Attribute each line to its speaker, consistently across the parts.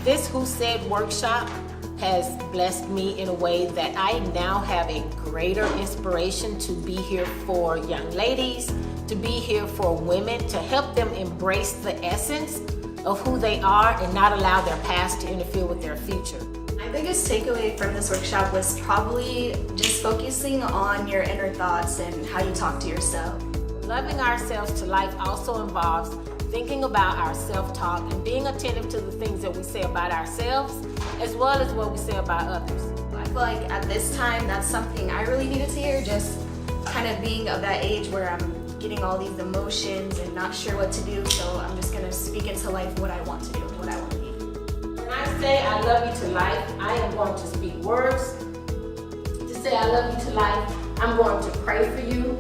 Speaker 1: This Who Said workshop has blessed me in a way that I now have a greater inspiration to be here for young ladies, to be here for women, to help them embrace the essence of who they are and not allow their past to interfere with their future.
Speaker 2: My biggest takeaway from this workshop was probably just focusing on your inner thoughts and how you talk to yourself.
Speaker 1: Loving ourselves to life also involves thinking about our self-talk and being attentive to the things that we say about ourselves as well as what we say about others.
Speaker 2: I feel like at this time that's something I really needed to hear, just kind of being of that age where I'm getting all these emotions and not sure what to do, so I'm just going to speak into life what I want to do and what I want to be.
Speaker 1: When I say I love you to life, I am going to speak words to say I love you to life. I'm going to pray for you.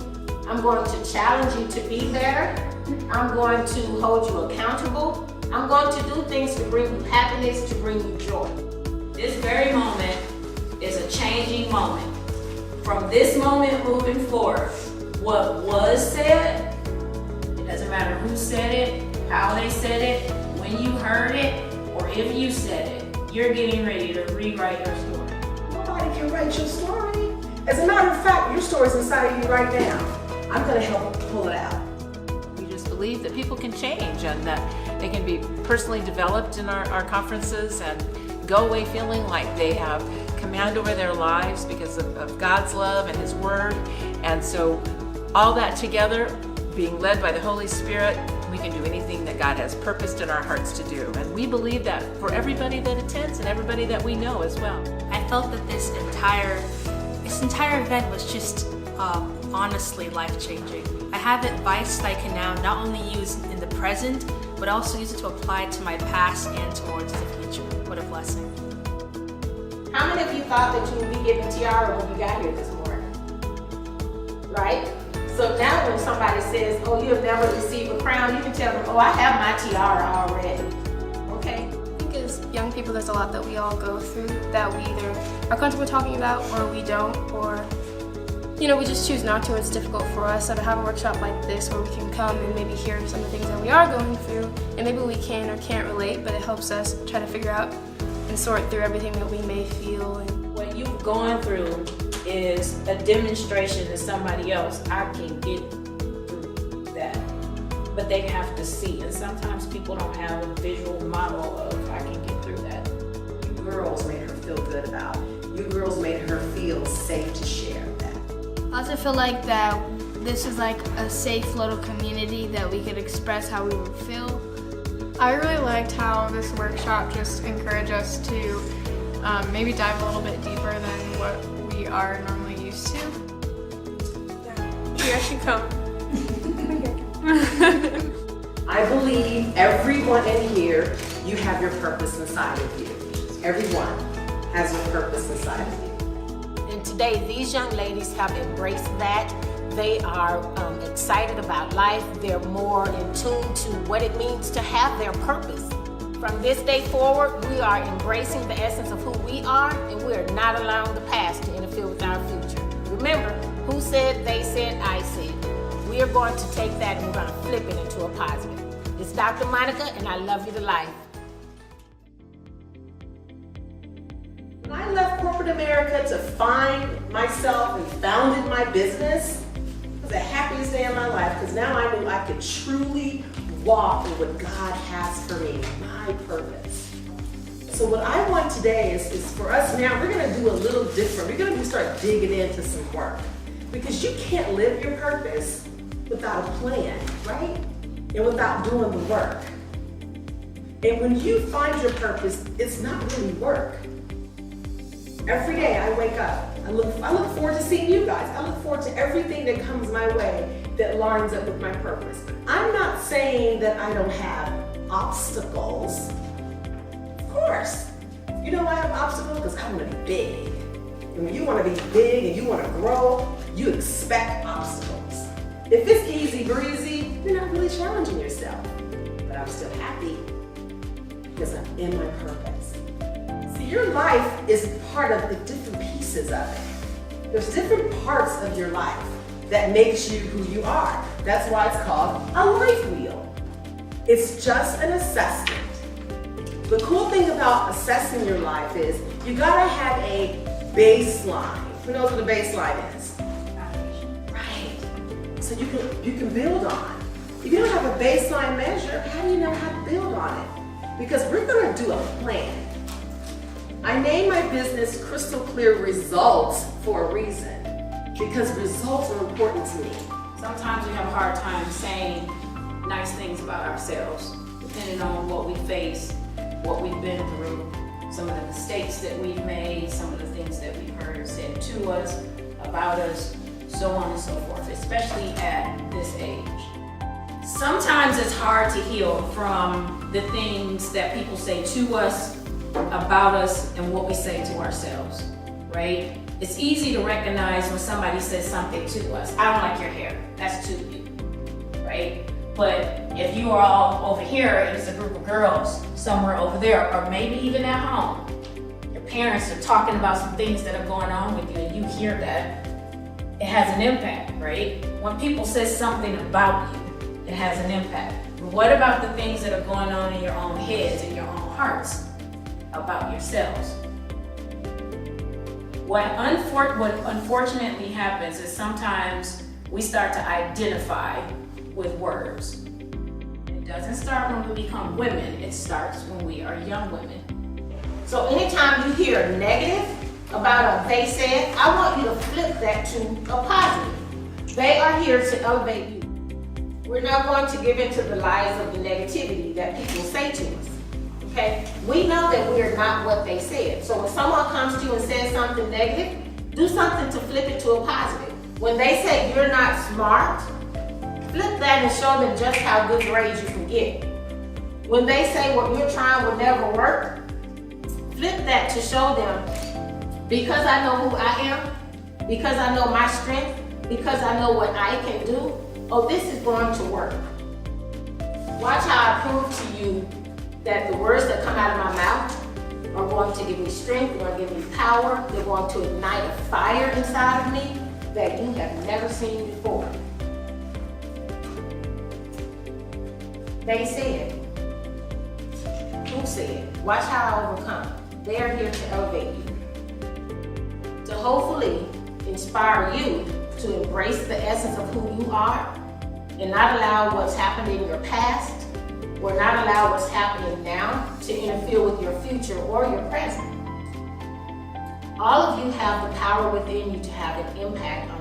Speaker 1: I'm going to challenge you to be better. I'm going to hold you accountable. I'm going to do things to bring you happiness, to bring you joy.
Speaker 3: This very moment is a changing moment. From this moment moving forward, what was said, it doesn't matter who said it, how they said it, when you heard it, or if you said it, you're getting ready to rewrite your story.
Speaker 4: Nobody can write your story. As a matter of fact, your story's inside of you right now. I'm going to help pull it out.
Speaker 5: We just believe that people can change and that they can be personally developed in our conferences and go away feeling like they have command over their lives because of God's love and His Word. And so all that together, being led by the Holy Spirit, we can do anything that God has purposed in our hearts to do. And we believe that for everybody that attends and everybody that we know as well.
Speaker 6: I felt that this entire event was just honestly life-changing. I have advice that I can now not only use in the present, but also use it to apply to my past and towards the future. What a blessing.
Speaker 1: How many of you thought that you would be getting a tiara when you got here this morning? Right? So now when somebody says, oh, you'll never receive a crown, you can tell them, oh, I have my tiara already. Okay?
Speaker 7: I think as young people, there's a lot that we all go through that we either are comfortable talking about or we don't, or we just choose not to. It's difficult for us. So to have a workshop like this where we can come and maybe hear some of the things that we are going through, and maybe we can or can't relate, but it helps us try to figure out and sort through everything that we may feel. And
Speaker 3: What you've gone through is a demonstration to somebody else. I can get through that. But they have to see. And sometimes people don't have a visual model of I can get through that.
Speaker 4: You girls made her feel good about it. You girls made her feel safe to share that.
Speaker 7: I also feel like that this is like a safe little community that we could express how we would feel.
Speaker 8: I really liked how this workshop just encouraged us to maybe dive a little bit deeper than what we are normally used to. You guys should come.
Speaker 4: I believe everyone in here, you have your purpose inside of you. Everyone has your purpose inside of you.
Speaker 1: And today, these young ladies have embraced that. They are excited about life. They're more in tune to what it means to have their purpose. From this day forward, we are embracing the essence of who we are, and we are not allowing the past to interfere with our future. Remember, who said, they said, I said. We are going to take that and we're going to flip it into a positive. It's Dr. Monica, and I love you to life.
Speaker 4: When I left corporate America to find myself and founded my business, it was the happiest day of my life because now I knew I could truly walk in what God has for me, my purpose. So what I want today is for us now, we're going to do a little different. We're going to start digging into some work because you can't live your purpose without a plan, right? And without doing the work. And when you find your purpose, it's not really work. Every day I wake up, I look forward to seeing you guys. I look forward to everything that comes my way that lines up with my purpose. I'm not saying that I don't have obstacles. Of course. You know why I have obstacles? Because I want to be big. And when you want to be big and you want to grow, you expect obstacles. If it's easy breezy, you're not really challenging yourself. But I'm still happy because I'm in my purpose. See, your life is part of the different pieces of it. There's different parts of your life that makes you who you are. That's why it's called a life wheel. It's just an assessment The cool thing about assessing your life is you gotta have a baseline. Who knows what a baseline is? Right. So you can build on. If you don't have a baseline measure, how do you know how to build on it? Because we're gonna do a plan. I named my business Crystal Clear Results for a reason, because results are important to me.
Speaker 3: Sometimes we have a hard time saying nice things about ourselves, depending on what we face, what we've been through, some of the mistakes that we've made, some of the things that we've heard said to us, about us, so on and so forth, especially at this age. Sometimes it's hard to heal from the things that people say to us, about us, and what we say to ourselves, right? It's easy to recognize when somebody says something to us. I don't like your hair. That's to you, right? But if you are all over here and it's a group of girls somewhere over there, or maybe even at home, your parents are talking about some things that are going on with you and you hear that, it has an impact, right? When people say something about you, it has an impact. But what about the things that are going on in your own heads and your own hearts about yourselves? What unfortunately happens is sometimes we start to identify with words. It doesn't start when we become women, it starts when we are young women.
Speaker 1: So anytime you hear negative about a they said, I want you to flip that to a positive. They are here to elevate you. We're not going to give into the lies of the negativity that people say to us. Okay? We know that we are not what they said. So when someone comes to you and says something negative, do something to flip it to a positive. When they say you're not smart, flip that and show them just how good grades you can get. When they say what you're trying will never work, flip that to show them, because I know who I am, because I know my strength, because I know what I can do, oh, this is going to work. Watch how I prove to you that the words that come out of my mouth are going to give me strength, they're going to give me power, they're going to ignite a fire inside of me that you have never seen before. They said. Who said? Watch how I overcome. They are here to elevate you. To hopefully inspire you to embrace the essence of who you are and not allow what's happened in your past or not allow what's happening now to interfere with your future or your present. All of you have the power within you to have an impact on